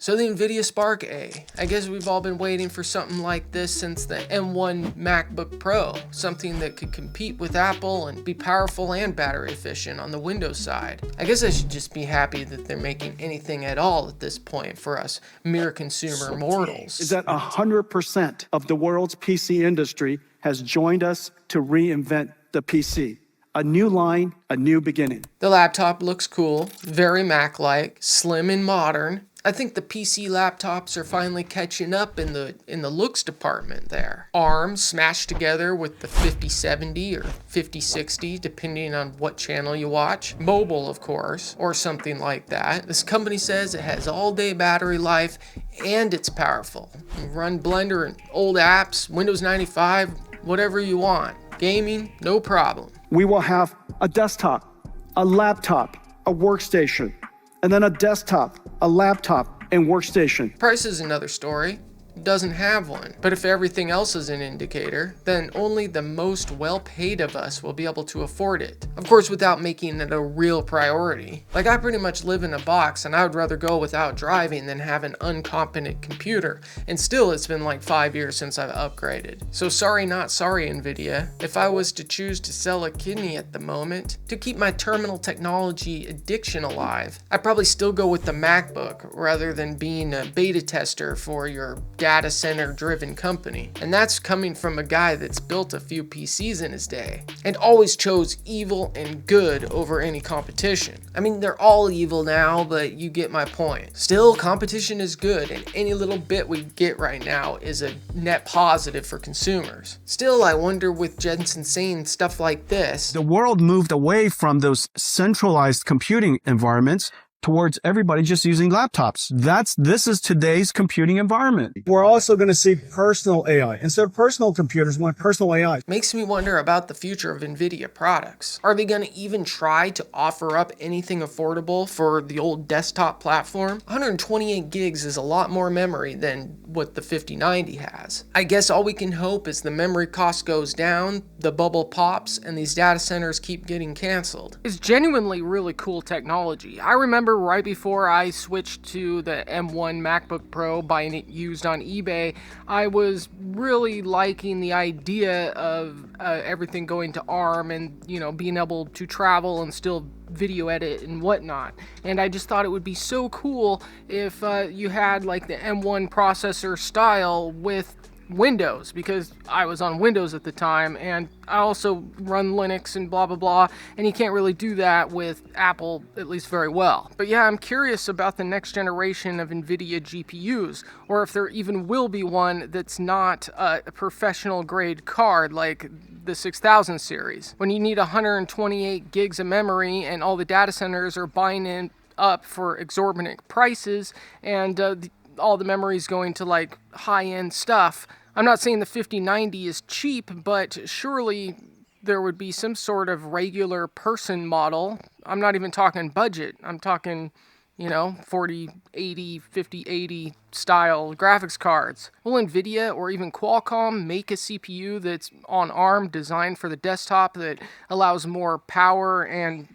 So the NVIDIA Spark A. I guess we've all been waiting for something like this since the M1 MacBook Pro. Something that could compete with Apple and be powerful and battery efficient on the Windows side. I guess I should just be happy that they're making anything at all at this point for us mere consumer mortals. Is that 100% of the world's PC industry has joined us to reinvent the PC. A new line, a new beginning. The laptop looks cool, very Mac-like, slim and modern. I think the PC laptops are finally catching up in the looks department there. ARM smashed together with the 5070 or 5060, depending on what channel you watch. Mobile, of course, or something like that. This company says it has all-day battery life and it's powerful. You run Blender and old apps, Windows 95, whatever you want. Gaming, no problem. We will have a desktop, a laptop, a workstation, and then a desktop, a laptop, and workstation. Price is another story. It doesn't have one. But if everything else is an indicator, then only the most well-paid of us will be able to afford it. Of course, without making it a real priority. Like, I pretty much live in a box, and I would rather go without driving than have an incompetent computer. And still, it's been like 5 years since I've upgraded. So sorry, not sorry, NVIDIA. If I was to choose to sell a kidney at the moment, to keep my terminal technology addiction alive, I'd probably still go with the MacBook, rather than being a beta tester for your data center driven company. And that's coming from a guy that's built a few PCs in his day and always chose evil and good over any competition. I mean, they're all evil now, but you get my point. Still, competition is good, and any little bit we get right now is a net positive for consumers. Still, I wonder with Jensen saying stuff like this. The world moved away from those centralized computing environments towards everybody just using laptops. This is today's computing environment. We're also going to see personal AI. Instead of personal computers, we want personal AI. Makes me wonder about the future of NVIDIA products. Are they going to even try to offer up anything affordable for the old desktop platform? 128 gigs is a lot more memory than what the 5090 has. I guess all we can hope is the memory cost goes down, the bubble pops, and these data centers keep getting canceled. It's genuinely really cool technology. I remember right before I switched to the M1 MacBook Pro, buying it used on eBay, I was really liking the idea of everything going to ARM and, you know, being able to travel and still video edit and whatnot. And I just thought it would be so cool if you had like the M1 processor style with Windows, because I was on Windows at the time, and I also run Linux and blah blah blah, and you can't really do that with Apple, at least very well. But yeah, I'm curious about the next generation of NVIDIA GPUs, or if there even will be one that's not a professional grade card like the 6000 series. When you need 128 gigs of memory and all the data centers are buying it up for exorbitant prices, and all the memory's going to like high-end stuff. I'm not saying the 5090 is cheap, but surely there would be some sort of regular person model. I'm not even talking budget. I'm talking, you know, 4080, 5080 style graphics cards. Will NVIDIA or even Qualcomm make a CPU that's on ARM, designed for the desktop, that allows more power? And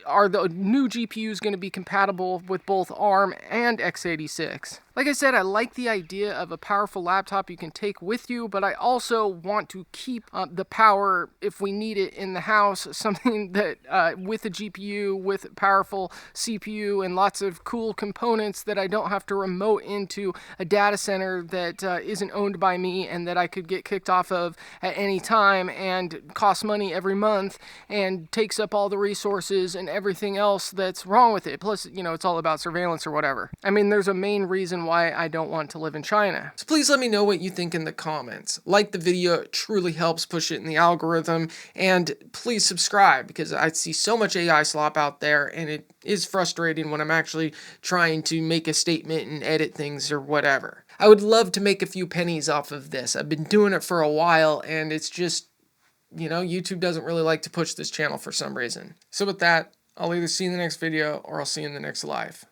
are the new GPUs going to be compatible with both ARM and x86? Like I said, I like the idea of a powerful laptop you can take with you, but I also want to keep the power if we need it in the house, something that with a GPU, with powerful CPU and lots of cool components that I don't have to remote into a data center that isn't owned by me and that I could get kicked off of at any time and costs money every month and takes up all the resources and everything else that's wrong with it. Plus, you know, it's all about surveillance or whatever. I mean, there's a main reason why I don't want to live in China. So please let me know what you think in the comments. Like the video, it truly helps push it in the algorithm, and please subscribe, because I see so much AI slop out there, and it is frustrating when I'm actually trying to make a statement and edit things or whatever. I would love to make a few pennies off of this. I've been doing it for a while, and it's just, you know, YouTube doesn't really like to push this channel for some reason. So with that, I'll either see you in the next video or I'll see you in the next live.